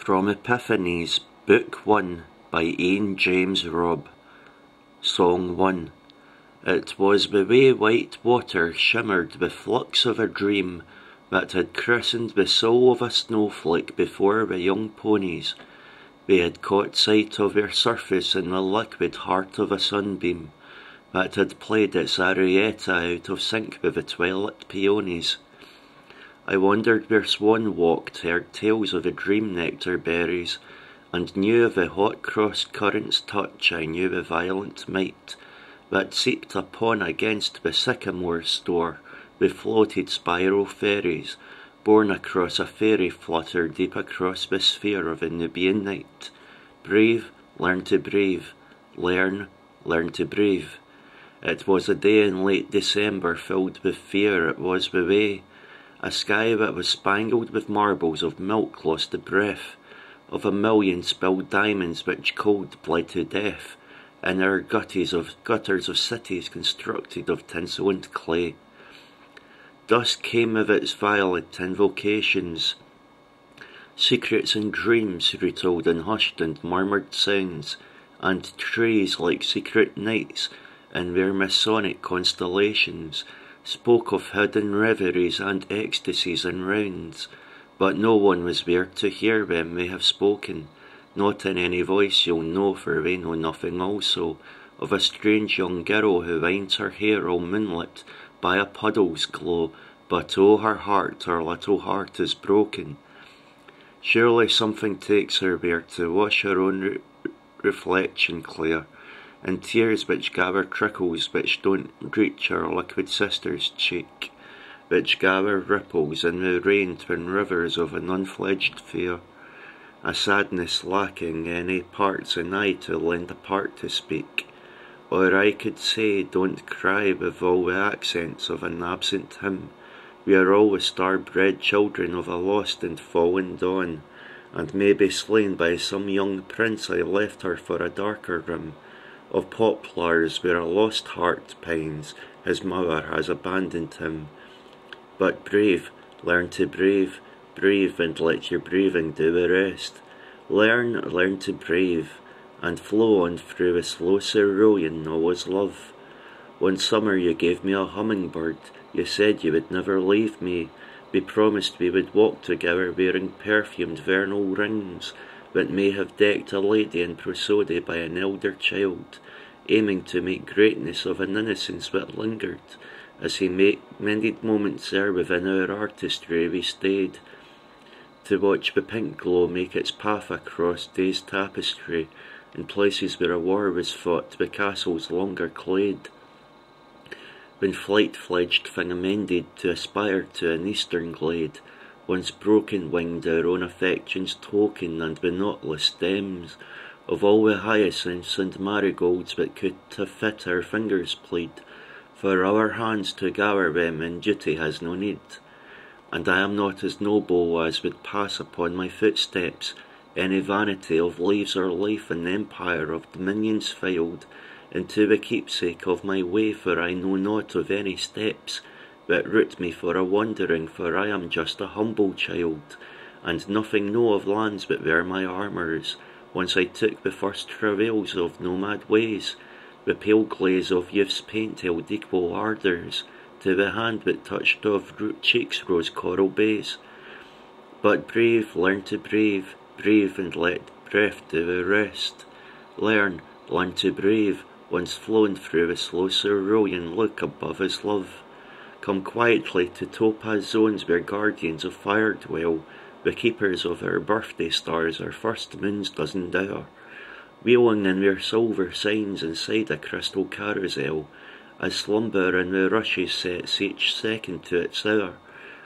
From Epiphanies, Book 1, by Iain James Robb. Song 1. It was the way white water shimmered the flux of a dream that had christened the soul of a snowflake before the young ponies. They had caught sight of their surface in the liquid heart of a sunbeam that had played its arietta out of sync with the twilight peonies. I wandered where swan walked, heard tales of the dream nectar berries, and knew of the hot cross-current's touch. I knew the violent might that seeped upon against the sycamore store, the floated spiral ferries, borne across a fairy flutter deep across the sphere of a Nubian night. Brave, learn to brave, learn to brave. It was a day in late December filled with fear. It was the way. A sky that was spangled with marbles of milk lost the breath of a million spilled diamonds which cold bled to death in our gutters of cities constructed of tinsel and clay. Dusk came with its violet invocations, secrets and dreams retold in hushed and murmured sounds, and trees like secret nights in their Masonic constellations spoke of hidden reveries and ecstasies and rounds, but no one was there to hear them. They have spoken, not in any voice you'll know, for they know nothing also, of a strange young girl who winds her hair all moonlit by a puddle's glow, but oh, her little heart is broken. Surely something takes her there to wash her own reflection clear, and tears which gather trickles which don't reach our liquid sister's cheek, which gather ripples in the rain twin rivers of an unfledged fear, a sadness lacking any parts in I to lend a part to speak, or I could say don't cry with all the accents of an absent hymn. We are all the star-bred children of a lost and fallen dawn, and may be slain by some young prince I left her for a darker rim of poplars where a lost heart pines, his mother has abandoned him. But brave, learn to brave, brave, and let your braving do the rest. Learn to brave, and flow on through the slow cerulean always love. One summer you gave me a hummingbird, you said you would never leave me. We promised we would walk together wearing perfumed vernal rings that may have decked a lady in prosody by an elder child, aiming to make greatness of an innocence that lingered. As he mended moments ere within our artistry we stayed, to watch the pink glow make its path across day's tapestry, in places where a war was fought, the castles longer clayed. When flight-fledged thing amended to aspire to an eastern glade, once broken-winged our own affection's token, and the knotless stems of all the hyacinths and marigolds that could have fit our fingers plead, for our hands to gather them in duty has no need. And I am not as noble as would pass upon my footsteps any vanity of leaves or life in the empire of dominions filed into the keepsake of my way, for I know not of any steps that root me for a wandering, for I am just a humble child, and nothing know of lands but where my armours. Once I took the first travails of nomad ways, the pale glaze of youth's paint held equal ardours to the hand that touched of cheeks rose coral bays. But brave, learn to brave, brave, and let breath do the rest. Learn to brave, once flown through the slow cerulean look above his love. Come quietly to topaz zones where guardians of fire dwell, the keepers of our birthday stars, our first moon's dozen hour, wheeling in their silver signs inside a crystal carousel, as slumber in the rushes sets each second to its hour.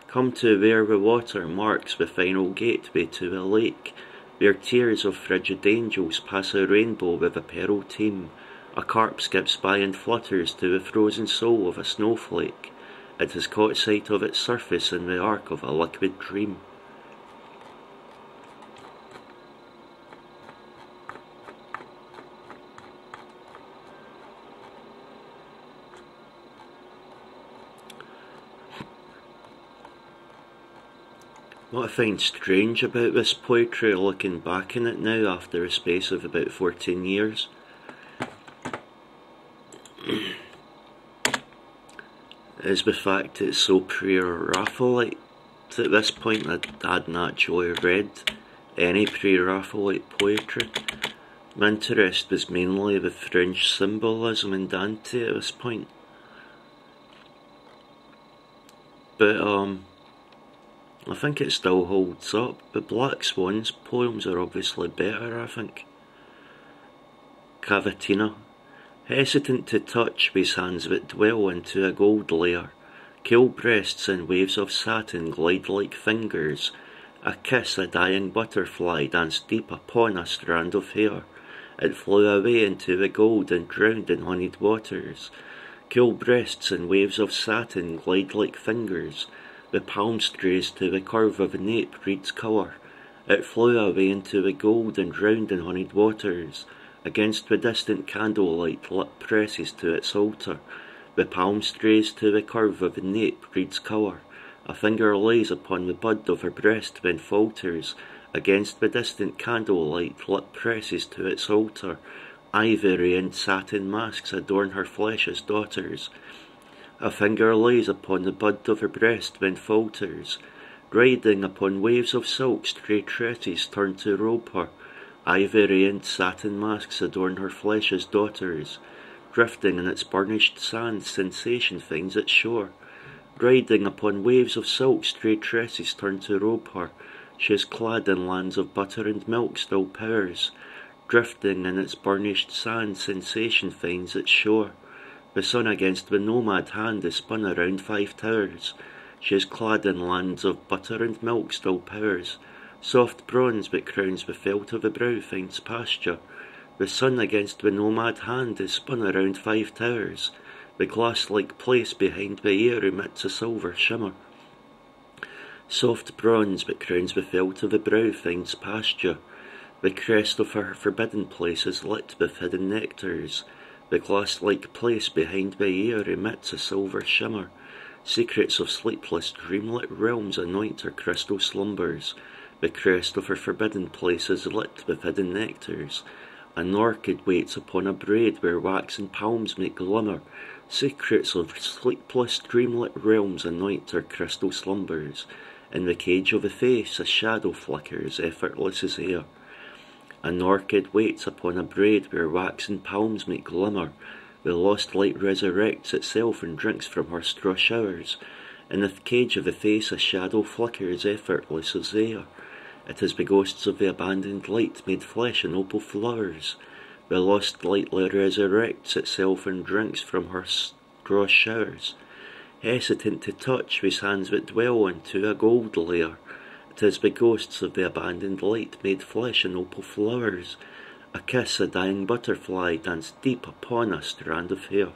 Come to where the water marks the final gateway to the lake, where tears of frigid angels pass a rainbow with a pearl team. A carp skips by and flutters to the frozen soul of a snowflake. It has caught sight of its surface in the arc of a liquid dream. What I find strange about this poetry, looking back on it now after a space of about 14 years, is the fact it's so pre-Raphaelite. At this point I hadn't actually read any pre-Raphaelite poetry. My interest was mainly the French symbolism in Dante at this point. But I think it still holds up. The Black Swan's poems are obviously better, I think. Cavatina. Hesitant to touch these hands that dwell into a gold layer, cool breasts and waves of satin glide like fingers. A kiss, a dying butterfly, danced deep upon a strand of hair. It flew away into the gold and drowned in honeyed waters. Cool breasts and waves of satin glide like fingers. The palm strays to the curve of a nape reeds colour. It flew away into the gold and drowned in honeyed waters. Against the distant candlelight lit presses to its altar. The palm strays to the curve of a nape reeds colour. A finger lays upon the bud of her breast then falters. Against the distant candlelight lit presses to its altar. Ivory and satin masks adorn her flesh as daughters. A finger lays upon the bud of her breast then falters. Riding upon waves of silk stray tresses turn to robe her. Ivory and satin masks adorn her flesh as daughters. Drifting in its burnished sand, sensation finds its shore. Riding upon waves of silk stray tresses turn to robe her. She is clad in lands of butter and milk, still powers. Drifting in its burnished sand, sensation finds its shore. The sun against the nomad hand is spun around 5 towers. She is clad in lands of butter and milk, still powers. Soft bronze that crowns the felt of the brow finds pasture. The sun against the nomad hand is spun around 5 towers. The glass-like place behind the ear emits a silver shimmer. Soft bronze that crowns the felt of the brow finds pasture. The crest of her forbidden place is lit with hidden nectars. The glass-like place behind the ear emits a silver shimmer. Secrets of sleepless, dreamlit realms anoint her crystal slumbers. The crest of her forbidden place is lit with hidden nectars. An orchid waits upon a braid where waxen palms make glimmer. Secrets of sleepless, dreamlit realms anoint her crystal slumbers. In the cage of a face a shadow flickers, effortless as air. An orchid waits upon a braid where waxen palms make glimmer. The lost light resurrects itself and drinks from her straw showers. In the cage of a face a shadow flickers, effortless as air. It is the ghosts of the abandoned light made flesh in opal flowers. The lost light resurrects itself and drinks from her straw showers. Hesitant to touch these hands that dwell into a gold layer. It is the ghosts of the abandoned light made flesh in opal flowers. A kiss, a dying butterfly, danced deep upon a strand of hair.